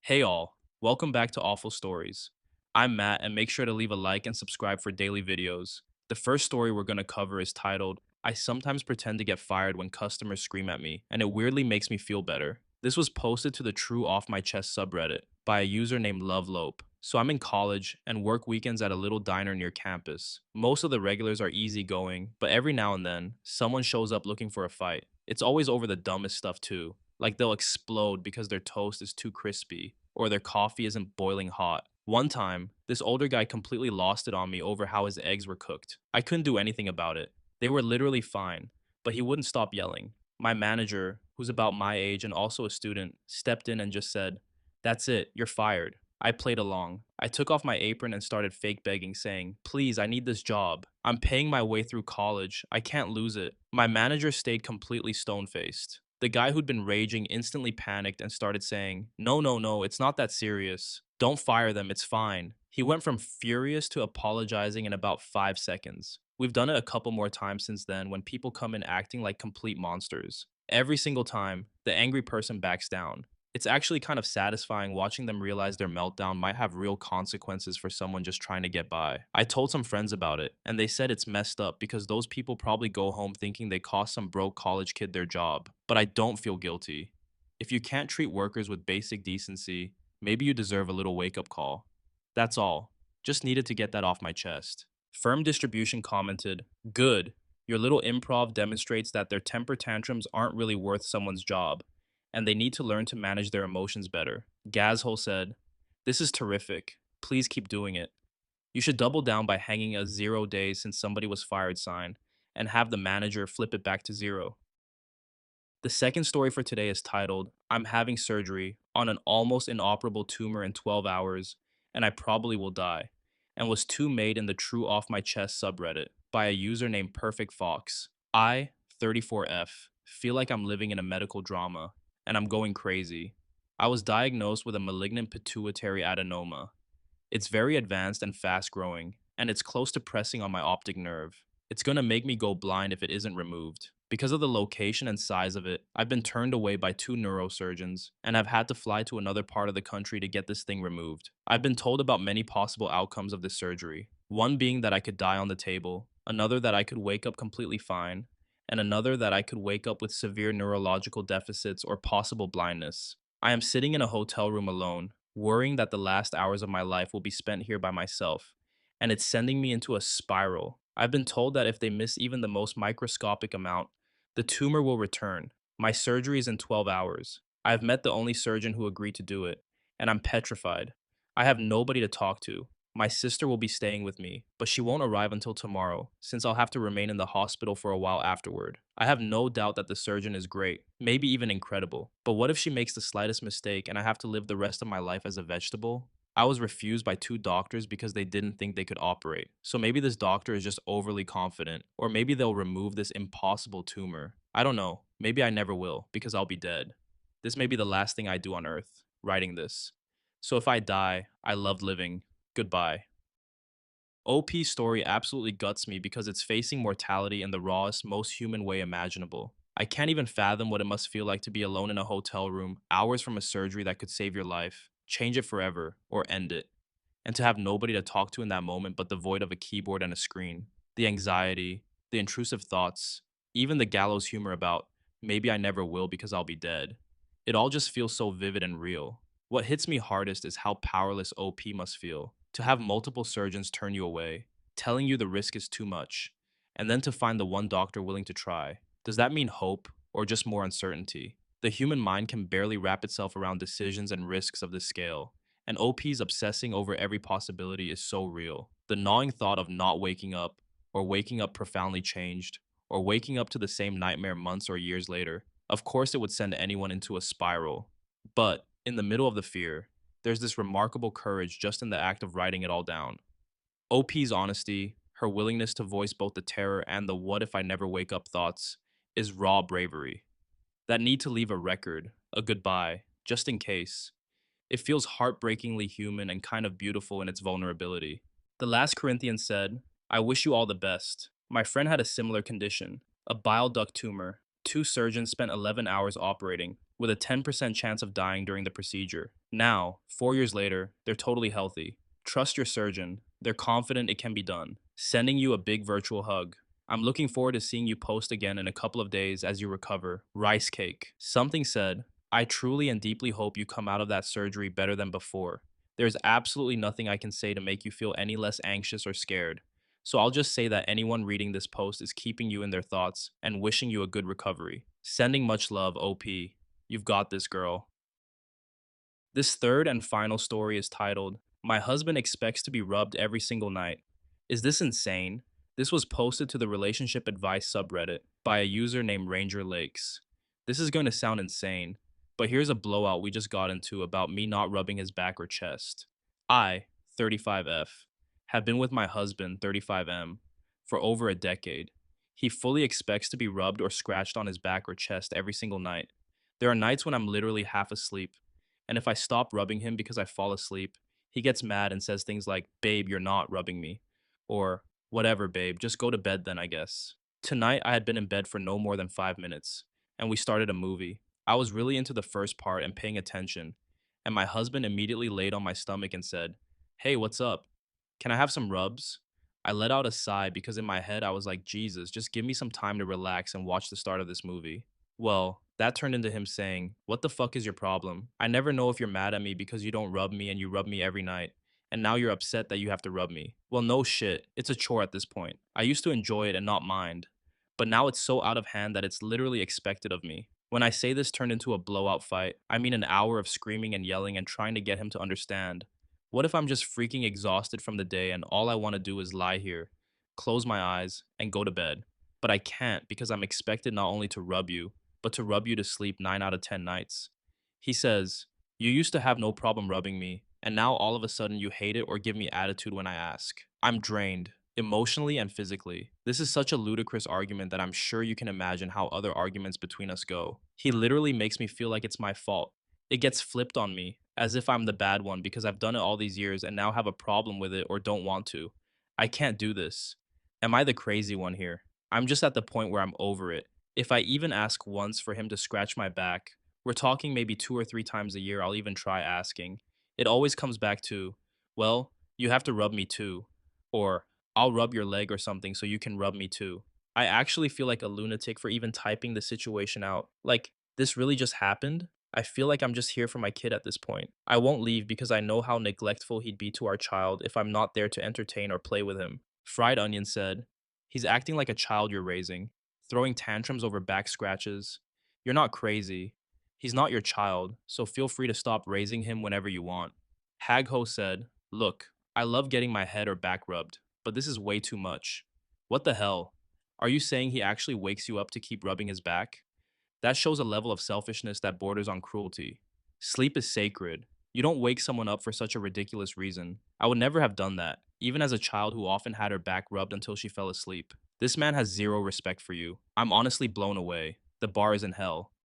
Hey all, welcome back to Awful Stories. I'm Matt, and make sure to leave a like and subscribe for daily videos. The first story we're going to cover is titled, I Sometimes Pretend to Get Fired When Customers Scream at Me, and it weirdly makes me feel better. This was posted to the True Off My Chest subreddit by a user named Love Lope. So I'm in college and work weekends at a little diner near campus. Most of the regulars are easygoing, but every now and then, someone shows up looking for a fight. It's always over the dumbest stuff too, like they'll explode because their toast is too crispy or their coffee isn't boiling hot. One time, this older guy completely lost it on me over how his eggs were cooked. I couldn't do anything about it. They were literally fine, but he wouldn't stop yelling. My manager, who's about my age and also a student, stepped in and just said, "That's it, you're fired." I played along. I took off my apron and started fake begging, saying, "Please, I need this job. I'm paying my way through college. I can't lose it." My manager stayed completely stone faced. The guy who'd been raging instantly panicked and started saying, "No, no, no, it's not that serious. Don't fire them, it's fine." He went from furious to apologizing in about 5 seconds. We've done it a couple more times since then when people come in acting like complete monsters. Every single time, the angry person backs down. It's actually kind of satisfying watching them realize their meltdown might have real consequences for someone just trying to get by. I told some friends about it, and they said it's messed up because those people probably go home thinking they cost some broke college kid their job. But I don't feel guilty. If you can't treat workers with basic decency, maybe you deserve a little wake up call. That's all. Just needed to get that off my chest. Firm Distribution commented, "Good. Your little improv demonstrates that their temper tantrums aren't really worth someone's job, and they need to learn to manage their emotions better." Gazhole said, "This is terrific. Please keep doing it. You should double down by hanging a 0 days since somebody was fired sign and have the manager flip it back to zero." The second story for today is titled, I'm having surgery on an almost inoperable tumor in 12 hours, and I probably will die, and was two made in the True Off My Chest subreddit by a user named Perfect Fox. I, 34F, feel like I'm living in a medical drama, and I'm going crazy. I was diagnosed with a malignant pituitary adenoma. It's very advanced and fast growing, and it's close to pressing on my optic nerve. It's gonna make me go blind if it isn't removed. Because of the location and size of it, I've been turned away by two neurosurgeons and have had to fly to another part of the country to get this thing removed. I've been told about many possible outcomes of this surgery. One being that I could die on the table, another that I could wake up completely fine, and another that I could wake up with severe neurological deficits or possible blindness. I am sitting in a hotel room alone, worrying that the last hours of my life will be spent here by myself, and it's sending me into a spiral. I've been told that if they miss even the most microscopic amount, the tumor will return. My surgery is in 12 hours. I have met the only surgeon who agreed to do it, and I'm petrified. I have nobody to talk to. My sister will be staying with me, but she won't arrive until tomorrow, since I'll have to remain in the hospital for a while afterward. I have no doubt that the surgeon is great, maybe even incredible. But what if she makes the slightest mistake and I have to live the rest of my life as a vegetable? I was refused by two doctors because they didn't think they could operate. So maybe this doctor is just overly confident, or maybe they'll remove this impossible tumor. I don't know. Maybe I never will, because I'll be dead. This may be the last thing I do on Earth, writing this. So if I die, I loved living. Goodbye. OP's story absolutely guts me because it's facing mortality in the rawest, most human way imaginable. I can't even fathom what it must feel like to be alone in a hotel room, hours from a surgery that could save your life, change it forever, or end it, and to have nobody to talk to in that moment but the void of a keyboard and a screen. The anxiety, the intrusive thoughts, even the gallows humor about maybe I never will because I'll be dead. It all just feels so vivid and real. What hits me hardest is how powerless OP must feel. To have multiple surgeons turn you away, telling you the risk is too much, and then to find the one doctor willing to try. Does that mean hope or just more uncertainty? The human mind can barely wrap itself around decisions and risks of this scale, and OP's obsessing over every possibility is so real. The gnawing thought of not waking up, or waking up profoundly changed, or waking up to the same nightmare months or years later, of course it would send anyone into a spiral. But, in the middle of the fear, there's this remarkable courage just in the act of writing it all down. OP's honesty, her willingness to voice both the terror and the what if I never wake up thoughts, is raw bravery. That need to leave a record, a goodbye, just in case. It feels heartbreakingly human and kind of beautiful in its vulnerability. The last Corinthian said, I wish you all the best. My friend had a similar condition, a bile duct tumor. Two surgeons spent 11 hours operating, with a 10% chance of dying during the procedure. Now, 4 years later, they're totally healthy. Trust your surgeon. They're confident it can be done. Sending you a big virtual hug. I'm looking forward to seeing you post again in a couple of days as you recover. Rice cake. Something said, I truly and deeply hope you come out of that surgery better than before. There's absolutely nothing I can say to make you feel any less anxious or scared. So I'll just say that anyone reading this post is keeping you in their thoughts and wishing you a good recovery. Sending much love, OP. You've got this, girl. This third and final story is titled, My Husband Expects to Be Rubbed Every Single Night. Is this insane? This was posted to the relationship advice subreddit by a user named Ranger Lakes. This is going to sound insane, but here's a blowout we just got into about me not rubbing his back or chest. I, 35F, have been with my husband, 35M, for over a decade. He fully expects to be rubbed or scratched on his back or chest every single night. There are nights when I'm literally half asleep, and if I stop rubbing him because I fall asleep, he gets mad and says things like, Babe, you're not rubbing me. Or, Whatever, babe, just go to bed then, I guess. Tonight, I had been in bed for no more than 5 minutes, and we started a movie. I was really into the first part and paying attention, and my husband immediately laid on my stomach and said, Hey, what's up? Can I have some rubs? I let out a sigh because in my head I was like, Jesus, just give me some time to relax and watch the start of this movie. Well, that turned into him saying, What the fuck is your problem? I never know if you're mad at me because you don't rub me and you rub me every night. And now you're upset that you have to rub me. Well, no shit. It's a chore at this point. I used to enjoy it and not mind. But now it's so out of hand that it's literally expected of me. When I say this turned into a blowout fight, I mean an hour of screaming and yelling and trying to get him to understand. What if I'm just freaking exhausted from the day and all I want to do is lie here, close my eyes, and go to bed? But I can't because I'm expected not only to rub you, but to rub you to sleep 9 out of 10 nights. He says, You used to have no problem rubbing me, and now all of a sudden you hate it or give me attitude when I ask. I'm drained, emotionally and physically. This is such a ludicrous argument that I'm sure you can imagine how other arguments between us go. He literally makes me feel like it's my fault. It gets flipped on me, as if I'm the bad one because I've done it all these years and now have a problem with it or don't want to. I can't do this. Am I the crazy one here? I'm just at the point where I'm over it. If I even ask once for him to scratch my back, we're talking maybe 2 or 3 times a year, I'll even try asking. It always comes back to, well, you have to rub me too. Or, I'll rub your leg or something so you can rub me too. I actually feel like a lunatic for even typing the situation out. Like, this really just happened? I feel like I'm just here for my kid at this point. I won't leave because I know how neglectful he'd be to our child if I'm not there to entertain or play with him. Fried Onion said, He's acting like a child you're raising, throwing tantrums over back scratches. You're not crazy. He's not your child, so feel free to stop raising him whenever you want. Hagho said, Look, I love getting my head or back rubbed, but this is way too much. What the hell? Are you saying he actually wakes you up to keep rubbing his back? That shows a level of selfishness that borders on cruelty. Sleep is sacred. You don't wake someone up for such a ridiculous reason. I would never have done that, even as a child who often had her back rubbed until she fell asleep. This man has zero respect for you. I'm honestly blown away. The bar is in hell.